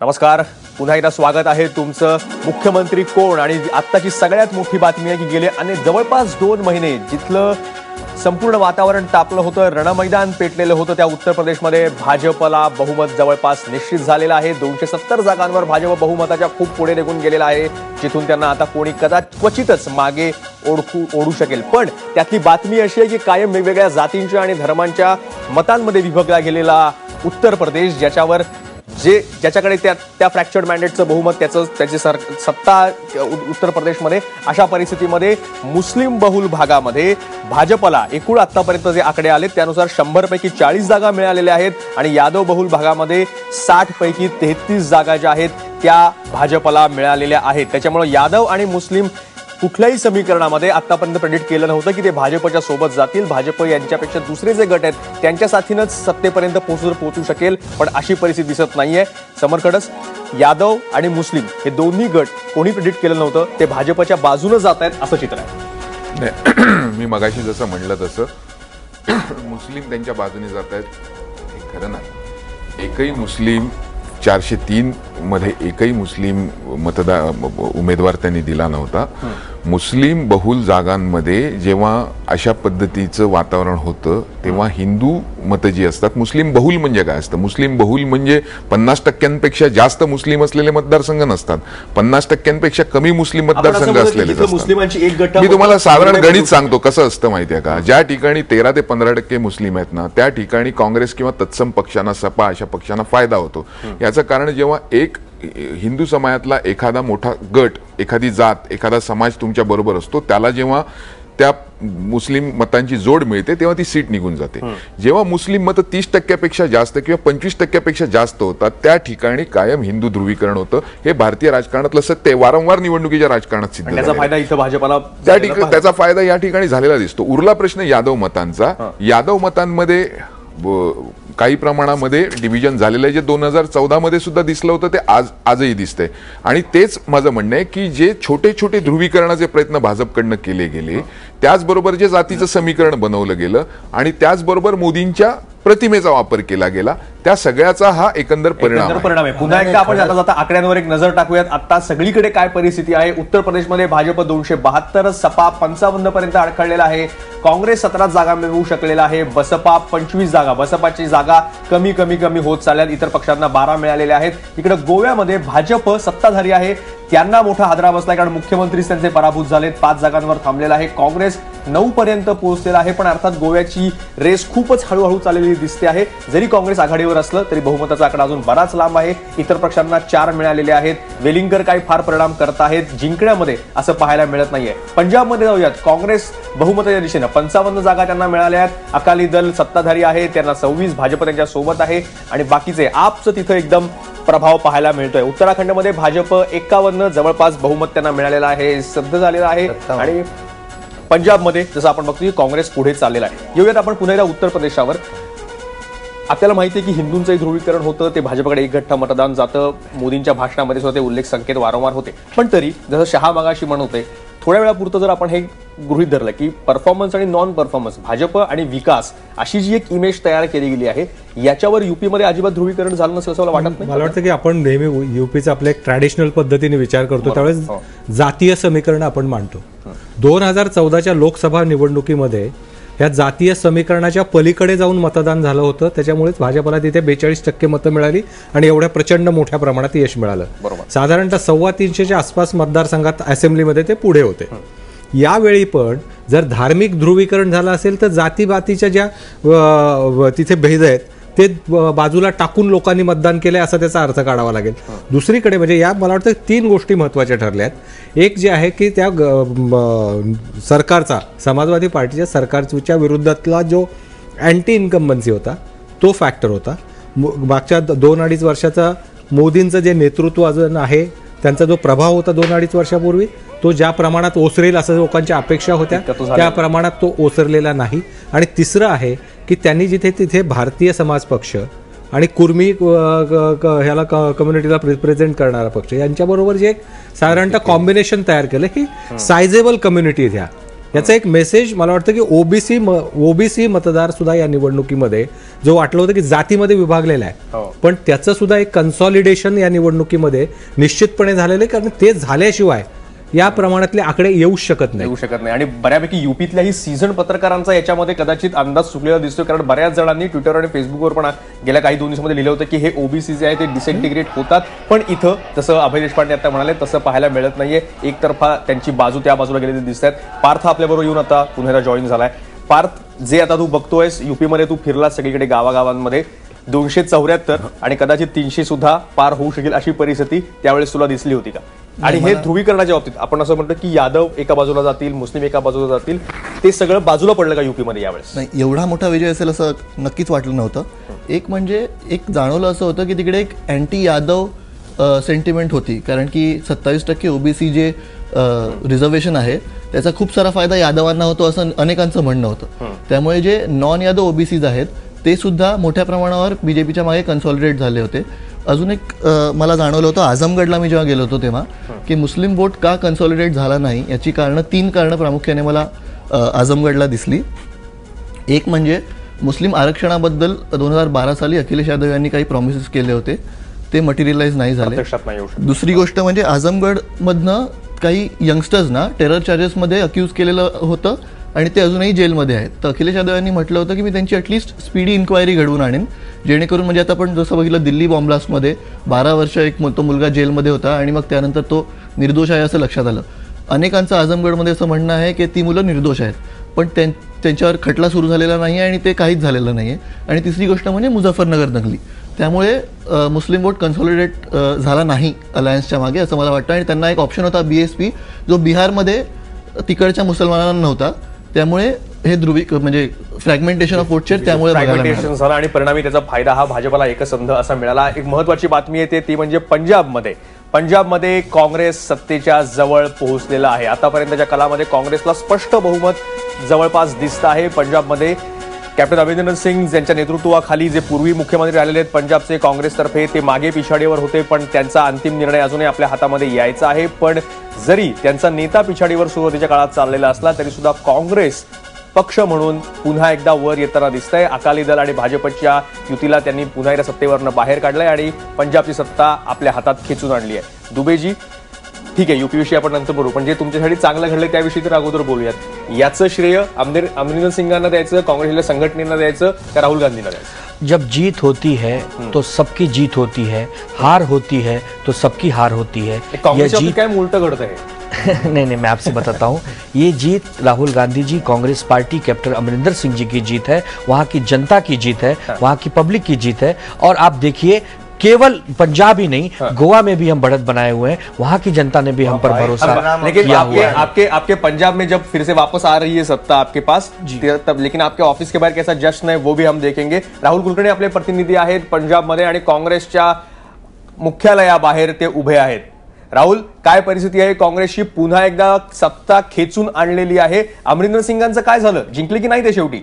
नमस्कार, पुन्हा एकदा स्वागत आहे तुमचं. मुख्यमंत्री कोण आणि आत्ताची सगळ्यात मोठी बातमी आहे की गेले जवळपास 2 महिने जिथलं संपूर्ण वातावरण तापलं होतं, रणमैदान पेटलेलं होतं, त्या उत्तर प्रदेशमध्ये भाजपला बहुमत जवळपास निश्चित झालेलं आहे. 270 जागांवर भाजप बहुमताच्या खूप पुढे निघून गेलेला आहे, जिथून त्यांना आता कोणी क्वचितच मागे ओढू शकेल. पण त्यातली बातमी अशी आहे की कायम वेगवेगळ्या जातींच्या आणि धर्मांच्या मतांमध्ये विभागला गेलेला उत्तर प्रदेश, ज्याच्याकडे त्या फ्रॅक्चर्ड मॅन्डेटचं बहुमत त्याची सत्ता उत्तर प्रदेशमध्ये, अशा परिस्थितीमध्ये मुस्लिम बहुल भागामध्ये भाजपला एकूण आतापर्यंत जे आकडे आले त्यानुसार 100 पैकी 40 जागा मिळालेल्या आहेत आणि यादव बहुल भागामध्ये 60 पैकी 33 जागा ज्या आहेत त्या भाजपला मिळालेल्या आहेत. त्याच्यामुळे यादव आणि मुस्लिम कुठल्याही समीकरणामध्ये आतापर्यंत प्रेडिक्ट केलं नव्हतं की ते भाजपच्या सोबत जातील. भाजप यांच्यापेक्षा दुसरे जे गट आहेत त्यांच्या साथीनंच सत्तेपर्यंत पोहोचू शकेल, पण अशी परिस्थिती दिसत नाहीये. समरकडच यादव आणि मुस्लिम हे दोन्ही गट कोणी प्रेडिक्ट केलं नव्हतं, ते भाजपच्या बाजूने जात आहेत असं चित्र आहे. मी मगाशी जसं म्हणलं तसं मुस्लिम त्यांच्या बाजूने जात आहेत हे खरं नाही. एकही मुस्लिम 403 मध्ये एकही मुस्लिम उमेदवार त्यांनी दिला नव्हता. मुस्लिम बहुल जागांमध्ये जेव्हा अशा पद्धतीचं वातावरण होतं तेव्हा हिंदू मतं जी असतात, मुस्लिम बहुल म्हणजे काय असतं, मुस्लिम बहुल म्हणजे 50% जास्त मुस्लिम असलेले मतदारसंघ नसतात, 50% कमी मुस्लिम मतदारसंघ असलेले असतात. मी तुम्हाला साधारण गणित सांगतो कसं असतं माहितीये का. ज्या ठिकाणी 13 ते 15% मुस्लिम आहेत ना, त्या ठिकाणी काँग्रेस किंवा तत्सम पक्षांना, सपा अशा पक्षांना फायदा होतो. याचं कारण जेव्हा एक हिंदू समाजातला एखादा मोठा गट, एखादी जात, एखादा समाज तुमच्या बरोबर असतो, त्याला जेव्हा त्या मुस्लिम मतांची जोड मिळते तेव्हा ती सीट निघून जाते. जेव्हा मुस्लिम मतं 30% जास्त किंवा 25% जास्त होतात त्या ठिकाणी कायम हिंदू ध्रुवीकरण होतं. हे भारतीय राजकारणातलं सत्य आहे, वारंवार निवडणुकीच्या राजकारणात सिद्ध झालं. फायदा इथं भाजपला त्याचा फायदा या ठिकाणी झालेला दिसतो. उरला प्रश्न यादव मतांचा. यादव मतांमध्ये काही प्रमाणामध्ये डिव्हिजन झालेलं आहे, जे 2014 मध्ये सुद्धा दिसलं होतं ते आजही दिसतंय. आणि तेच माझं म्हणणं आहे की जे छोटे छोटे ध्रुवीकरणाचे प्रयत्न भाजपकडनं केले गेले, त्याचबरोबर जे जातीचं समीकरण बनवलं गेलं आणि त्याचबरोबर मोदींच्या प्रतिमेचा वापर केला गेला, त्या सगळ्याचा हा एकंदर परिणाम आहे. पुन्हा एकदा आपण जाता जाता आकड्यांवर एक नजर टाकूयात. आता सगळीकडे काय परिस्थिती आहे. उत्तर प्रदेशमध्ये भाजप 272, सपा 55 पर्यंत अडखळलेला आहे. काँग्रेस 17 जागा मिळवू शकलेला आहे. बसपा 25 जागा, बसपाची जागा कमी कमी कमी होत चालल्यात. इतर पक्षांना 12 मिळालेल्या आहेत. इकडे गोव्यामध्ये भाजप सत्ताधारी आहे, त्यांना मोठा हादरा बसलाय कारण मुख्यमंत्रीच त्यांचे पराभूत झालेत. 5 जागांवर थांबलेला आहे. काँग्रेस 9 पर्यंत पोहोचलेला आहे, पण अर्थात गोव्याची रेस खूपच हळूहळू चाललेली दिसते आहे. जरी काँग्रेस आघाडीवर असलं तरी बहुमताचा आकडा अजून बराच लांब आहे. इतर पक्षांना 4 मिळालेले आहेत. वेलिंगर काही फार परिणाम करत आहेत जिंकण्यामध्ये असं पाहायला मिळत नाहीये. पंजाबमध्ये जाऊयात. काँग्रेस बहुमताच्या दिशेनं 55 जागा त्यांना मिळाल्या आहेत. अकाली दल सत्ताधारी आहे, त्यांना 26, भाजप त्यांच्या सोबत आहे आणि बाकीचे आपचं तिथं एकदम प्रभाव पाहायला मिळतोय. उत्तराखंडमध्ये भाजप 51 जवळपास बहुमत त्यांना मिळालेलं आहे, सिद्ध झालेलं आहे. आणि पंजाबमध्ये जसं आपण बघतोय काँग्रेस पुढे चाललेला आहे. येऊयात आपण पुन्हा एकदा उत्तर प्रदेशावर. आपल्याला माहिती आहे की हिंदूंचंही ध्रुवीकरण होतं, ते भाजपकडे एक गठ्ठा मतदान जातं. मोदींच्या भाषणामध्ये सुद्धा ते उल्लेख संकेत वारंवार होते. पण तरी जसं शहा मागाशी म्हणत होते, थोड्या वेळापुरतं जर आपण हे गृहीत धरलं की परफॉर्मन्स आणि नॉन परफॉर्मन्स, भाजप आणि विकास अशी जी एक इमेज तयार केली गेली आहे, याच्यावर युपीमध्ये अजिबात ध्रुवीकरण झालं नसलं असं मला वाटत नाही. मला वाटतं की आपण नेहमी युपीचा आपल्या एक ट्रॅडिशनल पद्धतीने विचार करतो, त्यावेळेस जातीय समीकरण आपण मांडतो. 2014च्या लोकसभा निवडणुकीमध्ये या जातीय समीकरणाच्या पलीकडे जाऊन मतदान झालं होतं. त्याच्यामुळेच भाजपला तिथे 42% मतं मिळाली आणि एवढ्या प्रचंड मोठ्या प्रमाणात यश मिळालं. साधारणतः 350च्या आसपास मतदारसंघात असेंब्लीमध्ये ते पुढे होते. यावेळी पण जर धार्मिक ध्रुवीकरण झालं असेल तर जातीबातीच्या ज्या तिथे भेद आहेत ते बाजूला टाकून लोकांनी मतदान केलंय असा त्याचा अर्थ काढावा लागेल. दुसरीकडे म्हणजे या मला वाटतं 3 गोष्टी महत्त्वाच्या ठरल्यात. एक जे आहे की त्या सरकारचा, समाजवादी पार्टीच्या सरकारच्या विरुद्धातला जो अँटी इन्कम्बन्सी होता तो फॅक्टर होता. मागच्या 2-2.5 वर्षाचा मोदींचं जे नेतृत्व अजून आहे, त्यांचा जो प्रभाव होता 2-2.5 वर्षापूर्वी, तो ज्या प्रमाणात ओसरेल असं लोकांच्या अपेक्षा होत्या त्या प्रमाणात तो ओसरलेला नाही. आणि तिसरं आहे की त्यांनी जिथे तिथे भारतीय समाज पक्ष आणि कुर्मी ह्याला कम्युनिटीला रिप्रेझेंट करणारा पक्ष यांच्याबरोबर जे एक साधारणतः कॉम्बिनेशन तयार केलं की सायझेबल कम्युनिटीज ह्या याचा एक मेसेज मला वाटतं की ओबीसी मतदार सुद्धा या निवडणुकीमध्ये जो वाटलं होतं की जातीमध्ये विभागलेला आहे, पण त्याचं सुद्धा एक कन्सॉलिडेशन या निवडणुकीमध्ये निश्चितपणे झालेलं आहे, कारण ते झाल्याशिवाय या प्रमाणातले आकडे येऊ शकत नाही. आणि बऱ्यापैकी युपीतल्याही सीझन पत्रकारांचा याच्यामध्ये कदाचित अंदाज चुकलेला दिसतोय, कारण बऱ्याच जणांनी ट्विटर आणि फेसबुकवर पण गेल्या काही 2 दिवसांमध्ये लिहिलं होतं की हे ओबीसी जे आहे ते डिसइंटिग्रेट होतात, पण इथं जसं अभय देशपांडे आता म्हणाले तसं पाहायला मिळत नाहीये. एकतर्फा त्यांची बाजू त्या बाजूला गेलेली दिसत आहेत. पार्थ आपल्याबरोबर येऊन आता पुन्हा जॉईन झालाय. पार्थ, जे आता तू बघतोयस युपीमध्ये, तू फिरला सगळीकडे गावागावांमध्ये, 274 आणि कदाचित 300 सुद्धा पार होऊ शकेल अशी परिस्थिती त्यावेळेस तुला दिसली होती का? आणि हे ध्रुवीकरणाच्या बाबतीत आपण असं म्हणतो की यादव एका बाजूला जातील, मुस्लिम एका बाजूला जातील, ते सगळं बाजूला पडलं का युपीमध्ये यावेळेस? नाही, एवढा मोठा विजय असेल असं नक्कीच वाटलं नव्हतं. एक म्हणजे एक जाणवलं असं होतं की तिकडे एक अँटी यादव सेंटिमेंट होती, कारण की 27% ओबीसी जे रिझर्वेशन आहे त्याचा खूप सारा फायदा यादवांना होतो असं अनेकांचं म्हणणं होतं. त्यामुळे जे नॉन यादव ओबीसीज आहेत ते सुद्धा मोठ्या प्रमाणावर बीजेपीच्या मागे कन्सॉलिडेट झाले होते. अजून एक मला जाणवलं होतं आझमगडला मी जेव्हा गेलो होतो तेव्हा, की मुस्लिम वोट का कन्सॉलिडेट झाला नाही याची 3 कारणं प्रामुख्याने मला आझमगडला दिसली. एक म्हणजे मुस्लिम आरक्षणाबद्दल 2012 साली अखिलेश यादव यांनी काही प्रॉमिसेस केले होते, ते मटेरियलाइज नाही झाले. दुसरी गोष्ट म्हणजे आझमगडमधनं काही यंगस्टर्सना टेरर चार्जेसमध्ये अक्यूज केलेलं होतं आणि ते अजूनही जेलमध्ये आहेत. तर अखिलेश यादव यांनी म्हटलं होतं की मी त्यांची ॲटलिस्ट स्पीडी इन्क्वायरी घडवून आणेन, जेणेकरून म्हणजे आता आपण जसं बघितलं दिल्ली बॉम्ब्लास्टमध्ये 12 वर्ष एक तो मुलगा जेलमध्ये होता आणि मग त्यानंतर तो निर्दोष आहे असं लक्षात आलं. अनेकांचं आझमगडमध्ये असं म्हणणं आहे की ती मुलं निर्दोष आहेत, पण त्यांच्यावर खटला सुरू झालेला नाही आहे आणि ते काहीच झालेलं नाही आहे. आणि तिसरी गोष्ट म्हणजे मुझफ्फरनगर नगली. त्यामुळे मुस्लिम वोट कन्सॉलिडेट झाला नाही अलायन्सच्या मागे असं मला वाटतं. आणि त्यांना एक ऑप्शन होता बीएसपी, जो बिहारमध्ये तिकडच्या मुसलमानांना नव्हता. त्यामुळे हे म्हणजे फ्रॅगमेंटेशन ऑफ वोट शेअर त्यामुळे फ्रॅगमेंटेशन झालं आणि परिणामी त्याचा फायदा हा भाजपला एकसंध असा मिळाला. एक महत्वाची बातमी येते ती म्हणजे पंजाबमध्ये काँग्रेस सत्तेच्या जवळ पोहोचलेला आहे. आतापर्यंतच्या कालामध्ये काँग्रेसला स्पष्ट बहुमत जवळपास दिसतं आहे. पंजाबमध्ये कॅप्टन अमरिंदर सिंग यांच्या नेतृत्वाखाली जे पूर्वी मुख्यमंत्री राहिलेले आहेत पंजाबचे काँग्रेसतर्फे, ते मागे पिछाडीवर होते, पण त्यांचा अंतिम निर्णय अजूनही आपल्या हातामध्ये यायचा आहे. पण जरी त्यांचा नेता पिछाडीवर सुरुवातीच्या काळात चाललेला असला तरी सुद्धा काँग्रेस पक्ष म्हणून पुन्हा एकदा वर येताना दिसतंय. अकाली दल आणि भाजपच्या युतीला त्यांनी पुन्हा एकदा सत्तेवरनं बाहेर काढलंय आणि पंजाबची सत्ता आपल्या हातात खेचून आणली आहे. दुबेजी, ठीक आहे, युपीविषयी आपण नंतर बोलू, पण जे तुमच्यासाठी चांगलं घडलं त्याविषयी तर अगोदर बोलूयात. याचं श्रेय अमरिंदर सिंगांना द्यायचं, काँग्रेसच्या संघटनेला द्यायचं का राहुल गांधींना द्यायचं? जब जीत होती है तो सबकी जीत होती है, हार होती है तो सबकी हार होती है. कांग्रेस क्या उल्टा घडत है? नहीं, मैं आपसे बताता हूँ. ये जीत राहुल गांधी जी, कांग्रेस पार्टी, कैप्टन अमरिंदर सिंह जी की जीत है, वहाँ की जनता की जीत है, वहाँ की पब्लिक की जीत है. और आप देखिए, केवल पंजाब ही नहीं, गोवा में भी हम बढ़त बनाए हुए हैं, वहां की जनता ने भी हम पर भरोसा. लेकिन आपके पंजाब में जब फिर से वापस आ रही है सत्ता आपके पास तब, लेकिन आपके ऑफिस के बाहर कैसा जश्न है वो भी हम देखेंगे. राहुल कुलकर्णी आपले प्रतिनिधी आहेत पंजाबमध्ये आणि काँग्रेसच्या मुख्यालयाबाहेर ते उभे आहेत. राहुल, काय परिस्थिती आहे? काँग्रेसची पुन्हा एकदा सत्ता खेचून आणलेली आहे. अमरिंदर सिंगांचं काय झालं? जिंकले की नाही ते शेवटी?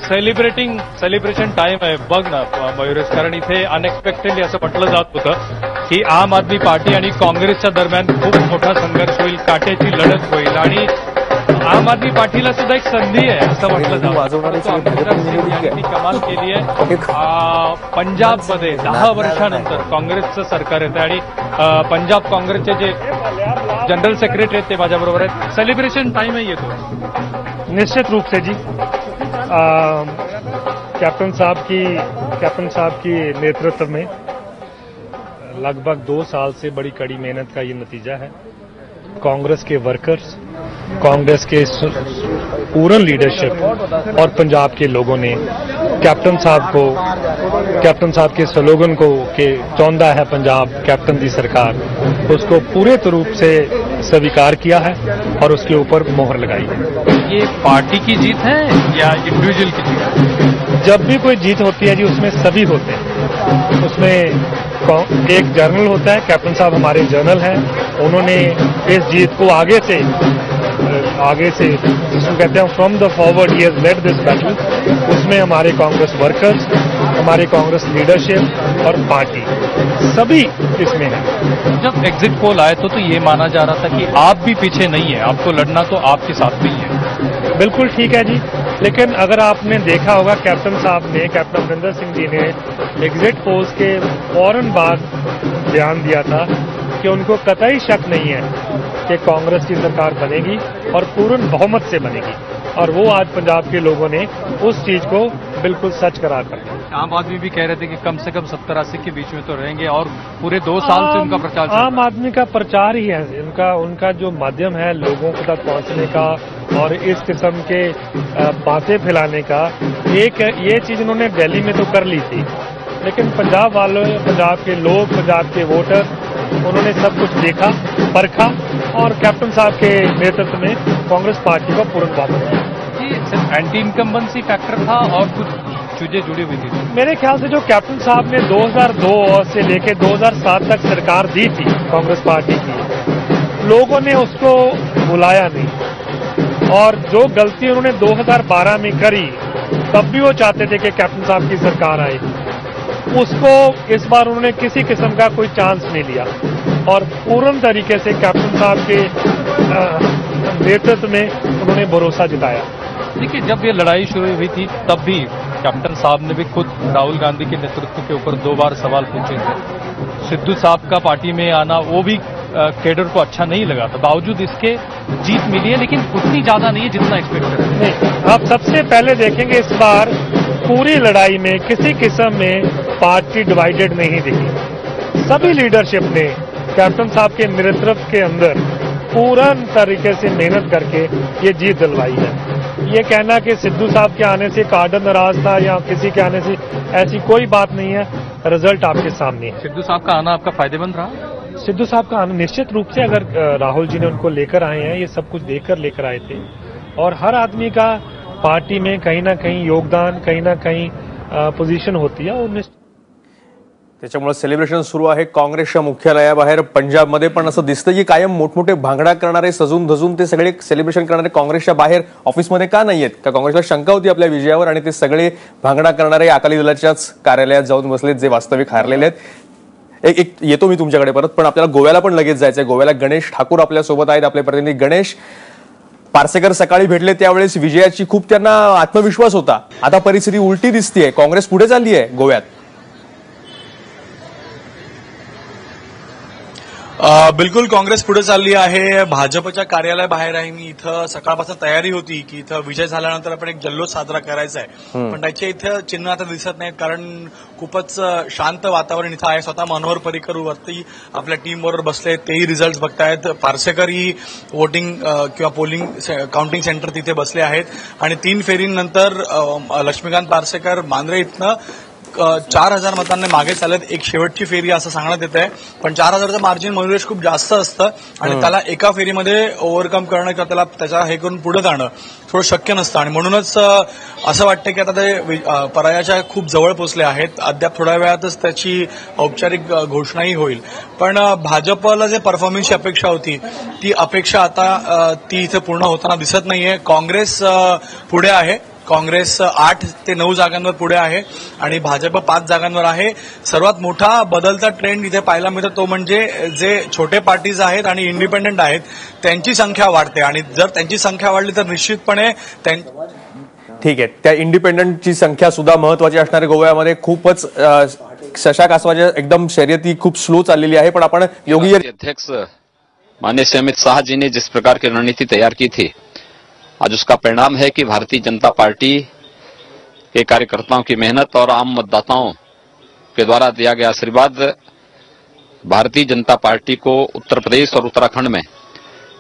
सेलिब्रेशन टाइम आहे बघ ना मयुरेश, कारण इथे अनएक्सपेक्टेडली असं म्हटलं जात होतं की आम आदमी पार्टी आणि काँग्रेसच्या दरम्यान खूप मोठा संघर्ष होईल, काटेची लढत होईल आणि आम आदमी पार्टीला सुद्धा एक संधी आहे असं म्हटलं जातं. कमाल केली आहे. पंजाबमध्ये 10 वर्षानंतर काँग्रेसचं सरकार येतं आणि पंजाब काँग्रेसचे जे जनरल सेक्रेटरी आहेत ते माझ्याबरोबर आहेत. सेलिब्रेशन टाइम आहे येतो निश्चित रूप से जी. कैप्टन साहब की नेतृत्व में लगभग 2 साल से बड़ी कड़ी मेहनत का ये नतीजा है. कांग्रेस के वर्कर्स, कांग्रेस के पूर्ण लीडरशिप और पंजाब के लोगों ने कैप्टन साहब के स्लोगन को कि चाहता है पंजाब कैप्टन दी सरकार, उसको पूरे रूप से स्वीकार किया है और उसके ऊपर मोहर लगाई है. ये पार्टी की जीत है या इंडिविजुअल की जीत है? जब भी कोई जीत होती है जी उसमें सभी होते हैं. उसमें एक जर्नल होता है, कैप्टन साहब हमारे जर्नल हैं, उन्होंने इस जीत को आगे से जिसको कहते हैं from the forward he has laid this battle, उसमें हमारे कांग्रेस वर्कर्स, हमारे कांग्रेस लीडरशिप और पार्टी सभी इसमें है। जब एग्जिट पोल आए तो ये माना जा रहा था कि आप भी पीछे नहीं है, आपको लड़ना तो आपके साथ भी है। बिल्कुल ठीक है जी, लेकिन अगर आपने देखा होगा कैप्टन साहब ने, कैप्टन अमरिंदर सिंह जी ने एग्जिट पोल्स के फौरन बाद बयान दिया था कि उनको कतई शक नहीं है कि कांग्रेस की सरकार बनेगी और पूर्ण बहुमत से बनेगी, और वो आज पंजाब के लोगों ने उस चीज को बिल्कुल सच करार कर दिया। आम आदमी भी कह रहे थे कि कम से कम 70-80 के बीच में तो रहेंगे, और पूरे 2 साल से उनका प्रचार चल रहा है। आम आदमी का प्रचार ही है, उनका जो माध्यम है लोगों तक पहुंचने का और इस किस्म के बातें फैलाने का, ये चीज उन्होंने दिल्ली में तो कर ली थी, लेकिन पंजाब वालों, पंजाब के लोग, पंजाब के वोटर, उन्होंने सब कुछ देखा, परखा और कैप्टन साहब के नेतृत्व में कांग्रेस पार्टी का पूर्ण बहुमत है। ये सिर्फ एंटी इनकम्बेंसी फैक्टर था और कुछ चीजें जुड़ी हुई थी? मेरे ख्याल से जो कैप्टन साहब ने 2002 से लेकर 2007 तक सरकार दी थी कांग्रेस पार्टी की, लोगों ने उसको बुलाया नहीं, और जो गलती उन्होंने 2012 में करी तब भी वो चाहते थे कि कैप्टन साहब की सरकार आए, उसको इस बार उन्होंने किसी किस्म का कोई चांस नहीं लिया और पूर्ण तरीके से कैप्टन साहब के नेतृत्व में उन्होंने भरोसा जताया। देखिए, जब ये लड़ाई शुरू हुई थी तब भी कैप्टन साहब ने भी खुद राहुल गांधी के नेतृत्व के ऊपर 2 बार सवाल पूछे थे। सिद्धू साहब का पार्टी में आना वो भी कैडर को अच्छा नहीं लगा था, बावजूद इसके जीत मिली है, लेकिन उतनी ज्यादा नहीं है जितना एक्सपेक्ट कर रहे थे। नहीं, आप सबसे पहले देखेंगे इस बार पूरी लड़ाई में किसी किस्म में पार्टी डिवाइडेड नहीं दिखी। सभी लीडरशिप ने कैप्टन साहब के नेतृत्व के अंदर पूर्ण तरीके से मेहनत करके ये जीत दिलवाई है। ये कहना कि सिद्धू साहब के आने से काडर नाराज था या किसी के आने से, ऐसी कोई बात नहीं है, रिजल्ट आपके सामने है। सिद्धू साहब का आना आपका फायदेमंद रहा? सिद्धू साहब का आना निश्चित रूप से, अगर राहुल जी ने उनको लेकर आए हैं, ये सब कुछ देखकर लेकर आए थे, और हर आदमी का पार्टी में कहीं ना कहीं योगदान, कहीं ना कहीं पोझिशन होती है, और त्याच्यामुळे सेलिब्रेशन सुरू आहे काँग्रेसच्या मुख्यालयाबाहेर पंजाबमध्ये, पण असं दिसतं की कायम मोठमोठे भांगडा करणारे, सजून धजून ते सगळे सेलिब्रेशन करणारे काँग्रेसच्या बाहेर ऑफिसमध्ये का नाहीयेत? का काँग्रेसला शंका होती आपल्या विजयावर आणि ते सगळे भांगडा करणारे अकाली दलाच्याच कार्यालयात जाऊन बसलेत, जे वास्तविक हारलेले आहेत। एक येतो मी तुमच्याकडे परत, पण आपल्याला गोव्याला पण लगेच जायचंय। गोव्याला गणेश ठाकूर आपल्यासोबत आहेत, आपले प्रतिनिधी। गणेश, पार्सेकर सकाळी भेटले त्यावेळेस विजयाची खूप त्यांना आत्मविश्वास होता, आता परिस्थिती उलटी दिसतीये, काँग्रेस पुढे चालली आहे गोव्यात। बिलकुल काँग्रेस पुढे चालली आहे। भाजपच्या कार्यालयाबाहेर आहे मी, इथं सकाळपासून तयारी होती की इथं विजय झाल्यानंतर आपण एक जल्लोष साजरा करायचा आहे, पण त्याचे इथं चिन्ह आता दिसत नाहीत, कारण खूपच शांत वातावरण इथं आहे। स्वतः मनोहर पर्रिकर वरती आपल्या टीम बरोबर बसले, तेही रिझल्ट बघतायत। पार्सेकर ही वोटिंग किंवा पोलिंग काउंटिंग सेंटर तिथे बसले आहेत, आणि 3 फेरींनंतर लक्ष्मीकांत पार्सेकर मांद्रे इथनं 4000 मतांनी मागे चालत एक शेवटची फेरी असं सांगण्यात येत आहे, पण 4000चं मार्जिन मयुरेश खूप जास्त असतं आणि त्याला एका फेरीमध्ये ओव्हरकम करणं किंवा त्याला त्याच्या हे करून पुढे जाणं थोडं शक्य नसतं, आणि म्हणूनच असं वाटतं की आता ते पराजयाच्या खूप जवळ पोहोचले आहेत। अद्याप थोड्या वेळातच त्याची औपचारिक घोषणाही होईल, पण भाजपला जे परफॉर्मन्सची अपेक्षा होती ती अपेक्षा आता ती इथे पूर्ण होताना दिसत नाहीये। काँग्रेस पुढे आहे, काँग्रेस 8 ते 9 जागांवर पुढे आहे आणि भाजप 5 जागांवर आहे। सर्वात मोठा बदलता ट्रेंड इथे पाहायला मिळतो तो म्हणजे जे छोटे पार्टीज आहेत आणि इंडिपेंडंट आहेत त्यांची संख्या वाढते, आणि जर त्यांची संख्या वाढली तर निश्चितपणे ठीक आहे, त्या इंडिपेंडंटची संख्या सुद्धा महत्वाची असणार आहे गोव्यामध्ये। खूपच शशा कासवाच्या एकदम शर्यती खूप स्लो चाललेली आहे, पण आपण योगी अध्यक्ष माननीय श्री अमित शाह जी ने जिस प्रकार की रणनीति तैयार की थी, आज उसका परिणाम है कि भारतीय जनता पार्टी के कार्यकर्ताओं की मेहनत और आम मतदाताओं के द्वारा दिया गया आशीर्वाद भारतीय जनता पार्टी को उत्तर प्रदेश और उत्तराखंड में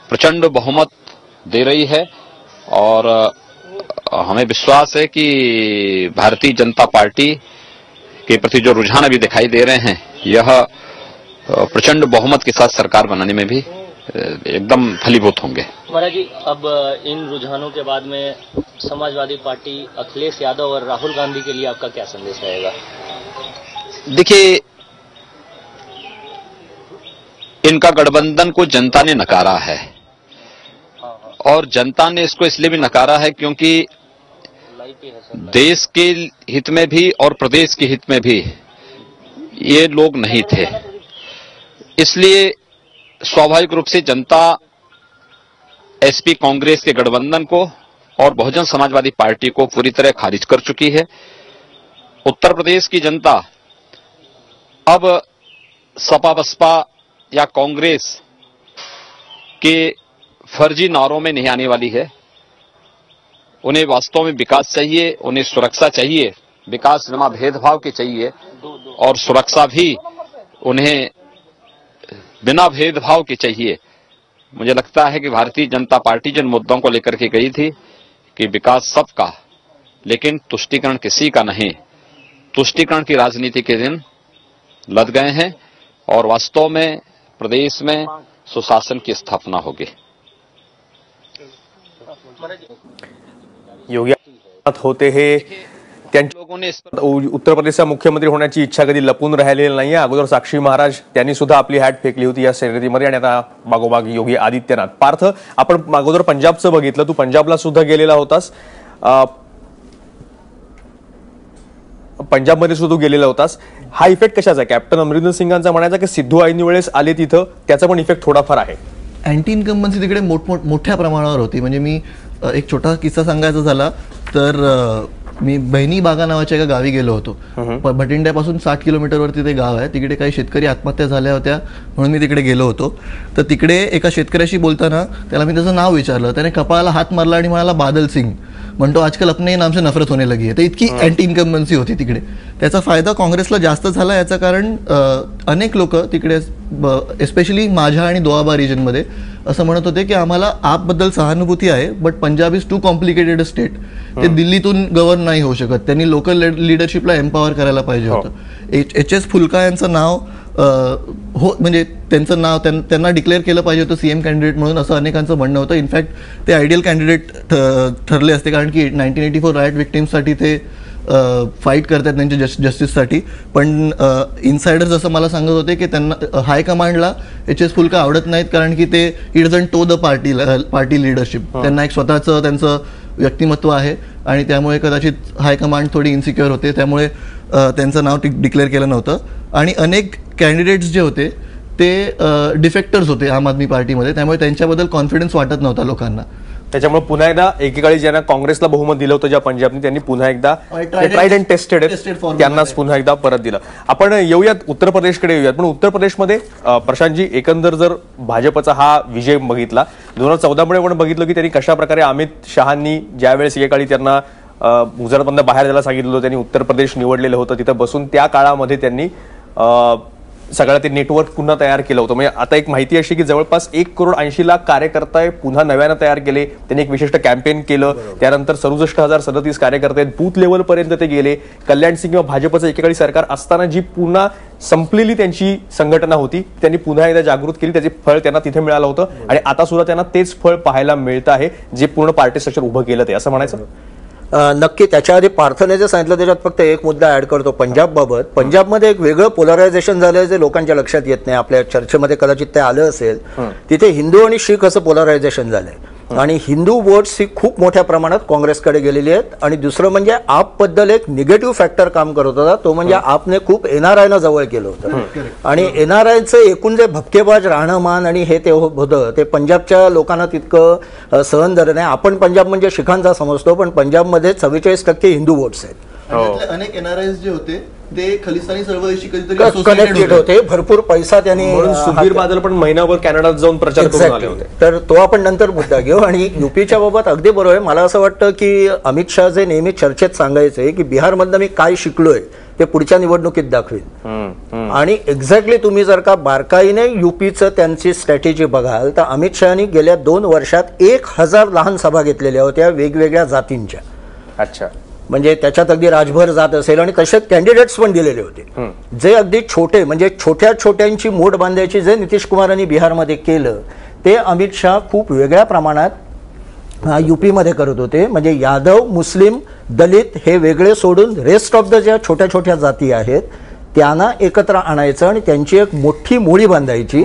प्रचंड बहुमत दे रही है, और हमें विश्वास है कि भारतीय जनता पार्टी के प्रति जो रुझान अभी दिखाई दे रहे हैं, यह प्रचंड बहुमत के साथ सरकार बनाने में भी एकदम फलीभूत होंगे। महाराज जी, अब इन रुझानों के बाद में समाजवादी पार्टी अखिलेश यादव और राहुल गांधी के लिए आपका क्या संदेश रहेगा? देखिए, इनका गठबंधन को जनता ने नकारा है और जनता ने इसको इसलिए भी नकारा है क्योंकि देश के हित में भी और प्रदेश के हित में भी ये लोग नहीं थे। इसलिए स्वाभाविक रूप से जनता एसपी कांग्रेस के गठबंधन को और बहुजन समाजवादी पार्टी को पूरी तरह खारिज कर चुकी है। उत्तर प्रदेश की जनता अब सपा बसपा या कांग्रेस के फर्जी नारों में नहीं आने वाली है। उन्हें वास्तव में विकास चाहिए, उन्हें सुरक्षा चाहिए, विकास बिना भेदभाव के चाहिए और सुरक्षा भी उन्हें बिना भेदभाव के चाहिए। मुझे लगता है कि भारतीय जनता पार्टी जिन मुद्दों को लेकर के गई थी कि विकास सबका, लेकिन तुष्टीकरण किसी का नहीं, तुष्टीकरण की राजनीति के दिन लद गए हैं और वास्तव में प्रदेश में सुशासन की स्थापना होगी। योगी आदित्यनाथ होते हे त्यांच्या लोगों ने इस पर उत्तर प्रदेशचा मुख्यमंत्री होण्याची इच्छा कधी लपून राहिलेली नाहीये। अगोदर साक्षी महाराज त्यांनी सुद्धा आपली हॅट फेकली होती या शर्यतीमध्ये आणि आता मागोमाग योगी आदित्यनाथ। पार्थ, आपण अगोदर पंजाबचं बघितलं, तू पंजाबला सुद्धा गेलेला होतास, पंजाबमध्ये सुद्धा गेलेला होतास। हा इफेक्ट कशाचा आहे? कॅप्टन अमरिंदर सिंगांचा म्हणायचा की सिद्धू ऐन वेळेस आले तिथं, त्याचा पण इफेक्ट थोडाफार आहे। अँटी इन्कम्बन्सी तिकडे मोठ्या प्रमाणावर होती। म्हणजे मी एक छोटा किस्सा सांगायचा झाला तर मी बहिणी बागा नावाच्या एका गावी गेलो होतो। भटिंड्यापासून 60 किलोमीटरवरती ते गाव आहे। तिकडे काही शेतकरी आत्महत्या झाल्या होत्या म्हणून मी तिकडे गेलो होतो। तर तिकडे एका शेतकऱ्याशी बोलताना त्याला मी त्याचं नाव विचारलं, त्याने कपाळाला हात मारला आणि म्हणाला बादल सिंग। म्हणतो आजकाल अपने नाम से नफरत होने लगी है। तर इतकी अँटी इन्कम्बन्सी होती तिकडे। त्याचा फायदा काँग्रेसला जास्त झाला। याचं कारण अनेक लोक तिकडे एस्पेशली माझ्या आणि दोआबा रिजनमध्ये असं म्हणत होते की आम्हाला आपबद्दल सहानुभूती आहे, but Punjab is too complicated state, ते दिल्लीतून गव्हर्न नाही होऊ शकत, त्यांनी लोकल लिडरशिपला एम्पॉवर करायला पाहिजे होतं। HS फुलका यांचं नाव म्हणजे त्यांचं नाव त्यांना डिक्लेअर केलं पाहिजे होतं सीएम कॅन्डिडेट म्हणून, असं अनेकांचं म्हणणं होतं। इनफॅक्ट ते आयडियल कॅन्डिडेट ठरले असते, कारण की 1984 रायट विक्टिम्ससाठी ते फाईट करतात त्यांच्या जस्टिससाठी। पण इनसायडर्स असं मला सांगत होते की त्यांना हायकमांडला HS फुलका आवडत नाहीत, कारण की ते it doesn't toe the party leadership. त्यांना एक स्वतःचं त्यांचं व्यक्तिमत्व आहे आणि त्यामुळे कदाचित हायकमांड थोडी इन्सिक्युअर होते, त्यामुळे त्यांचं नाव डिक्लेअर केलं नव्हतं। आणि अनेक कॅन्डिडेट्स जे होते ते डिफेक्टर्स होते आम आदमी पार्टीमध्ये, त्यामुळे त्यांच्याबद्दल कॉन्फिडन्स वाटत नव्हता लोकांना। त्याच्यामुळे पुन्हा एकदा एकेकाळी ज्यांना काँग्रेसला बहुमत दिलं होतं ज्या पंजाबने, त्यांनी पुन्हा एकदा ट्राईड अँड टेस्टेड त्यांनाच पुन्हा एकदा परत दिलं। आपण येऊयात उत्तर प्रदेशकडे येऊयात, पण उत्तर प्रदेशमध्ये प्रशांतजी एकंदर जर भाजपचा हा विजय बघितला 2014 मध्ये पण बघितलं की त्यांनी कशा प्रकारे अमित शहांनी ज्यावेळेस एकेकाळी त्यांना गुजरातमधनं बाहेर जायला सांगितलं होतं, त्यांनी उत्तर प्रदेश निवडलेलं होतं, तिथं बसून त्या काळामध्ये त्यांनी सगळं ते नेटवर्क पुन्हा तयार केलं होतं। म्हणजे आता एक माहिती अशी की जवळपास 1,80,00,000 कार्यकर्ते पुन्हा नव्यानं तयार केले, त्यांनी एक विशिष्ट कॅम्पेन केलं, त्यानंतर 67,037 कार्यकर्ते बूथ लेवलपर्यंत ते गेले। कल्याण सिंग किंवा भाजपचं एकेकाळी सरकार असताना जी पुन्हा संपलेली त्यांची संघटना होती, त्यांनी पुन्हा एकदा जागृत केली, त्याचे फळ त्यांना तिथे मिळालं होतं आणि आता सुद्धा त्यांना तेच फळ पाहायला मिळतं आहे जे पूर्ण पार्टी स्ट्रक्चर उभं केलं ते, असं म्हणायचं। नक्की त्याच्या आधी पार्थने जे सांगितलं त्याच्यात फक्त एक मुद्दा ऍड करतो पंजाबबाबत। पंजाबमध्ये एक वेगळं पोलरायझेशन झालंय जे लोकांच्या लक्षात येत नाही, आपल्या चर्चेमध्ये कदाचित ते आलं असेल। तिथे हिंदू आणि शीख असं पोलरायझेशन झालंय आणि हिंदू वोट्स ही खूप मोठ्या प्रमाणात काँग्रेसकडे गेलेली आहेत। आणि दुसरं म्हणजे आपबद्दल एक निगेटिव्ह फॅक्टर काम करत होता, तो म्हणजे आपने खूप NRIनं जवळ केलं होतं आणि NRIचं एकूण जे भपकेबाज राहणीमान आणि हे ते होतं ते पंजाबच्या लोकांना तितकं सहन झालं नाही। आपण पंजाब म्हणजे शिखांचा समजतो, पण पंजाबमध्ये 44% हिंदू वोट्स आहेत। अनेक NRIs जे होते ते खलिस्तानी चळवळीशी कधीतरी कनेक्टेड होते, भरपूर पैसा त्यांनी। सुधीर बादल पण महिनाभर कॅनडात जाऊन प्रचार करून आले होते, तर तो आपण नंतर मुद्दा घेऊ। आणि युपीच्या बाबत अगदी बरोबर आहे, मला असं वाटतं की अमित शहा जे नेहमी चर्चेत सांगायचे की बिहारमधनं मी काय शिकलोय ते पुढच्या निवडणुकीत दाखवेन। आणि एक्झॅक्टली तुम्ही जर का बारकाईने युपीचं त्यांची स्ट्रॅटेजी बघाल तर अमित शहानी गेल्या 2 वर्षात 1000 लहान सभा घेतलेल्या होत्या वेगवेगळ्या जातींच्या। अच्छा, म्हणजे त्याच्यात अगदी राजभर जात असेल आणि तसेच कॅन्डिडेट्स पण दिलेले होते जे अगदी छोटे, म्हणजे छोट्या छोट्यांची मोठ बांधायची जे नितीश कुमारांनी बिहारमध्ये केलं ते अमित शहा खूप वेगळ्या प्रमाणात युपीमध्ये करत होते। म्हणजे यादव, मुस्लिम, दलित हे वेगळे सोडून रेस्ट ऑफ द ज्या छोट्या छोट्या जाती आहेत त्यांना एकत्र आणायचं आणि त्यांची एक मोठी मोळी बांधायची।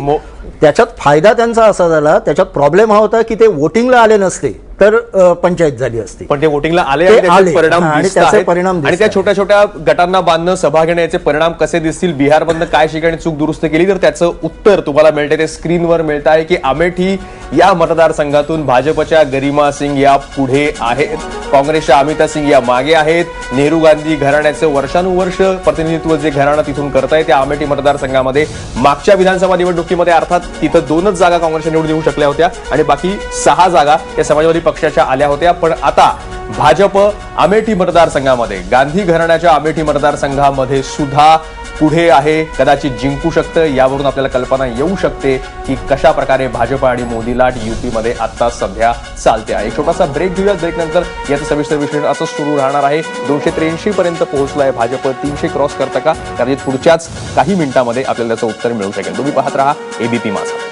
त्याच्यात फायदा त्यांचा असा झाला, त्याच्यात प्रॉब्लेम हा होता की ते वोटिंगला आले नसते तर पंचायत झाली असती. पण ते वोटिंगला आले ते आणि त्याचे आले. परिणाम आणि दिसत त्याचे आहेत. परिणाम आणि दिसत त्या आहेत. छोट्या छोट्या गटांना बांधणं, सभा घेण्याचे परिणाम कसे दिसतील, बिहारमधनं काय ठिकाणी चूक दुरुस्त केली, तर त्याचं उत्तर तुम्हाला मिळते ते स्क्रीनवर मिळत आहे की अमेठी या मतदारसंघातून भाजपच्या गरिमा सिंग या पुढे आहेत, काँग्रेसच्या अमिता सिंग या मागे आहेत. नेहरू गांधी घराण्याचं वर्षानुवर्ष प्रतिनिधित्व जे घराणं तिथून करत आहे त्या अमेठी मतदारसंघामध्ये मागच्या विधानसभा निवडणुकीमध्ये अर्थात तिथं 2च जागा काँग्रेसच्या निवडून येऊ शकल्या होत्या आणि बाकी 6 जागा या समाजवादी पक्षाच्या आल्या होत्या. पण आता भाजप अमेठी मतदारसंघामध्ये, गांधी घराण्याच्या अमेठी मतदारसंघामध्ये सुद्धा पुढे आहे, कदाचित जिंकू शकतं. यावरून आपल्याला कल्पना येऊ शकते की कशा प्रकारे भाजप आणि मोदी लाट युपीमध्ये आता सध्या चालते आहे. एक छोटासा ब्रेक घेऊया. ब्रेक नंतर याचं सविस्तर विश्लेषण असं सुरू राहणार आहे. 283 पर्यंत पोहोचलाय भाजप, 300 क्रॉस करतं का, कदाचित पुढच्याच काही मिनिटांमध्ये आपल्याला त्याचं उत्तर मिळू शकेल. तुम्ही पाहत राहा एबीपी माझा.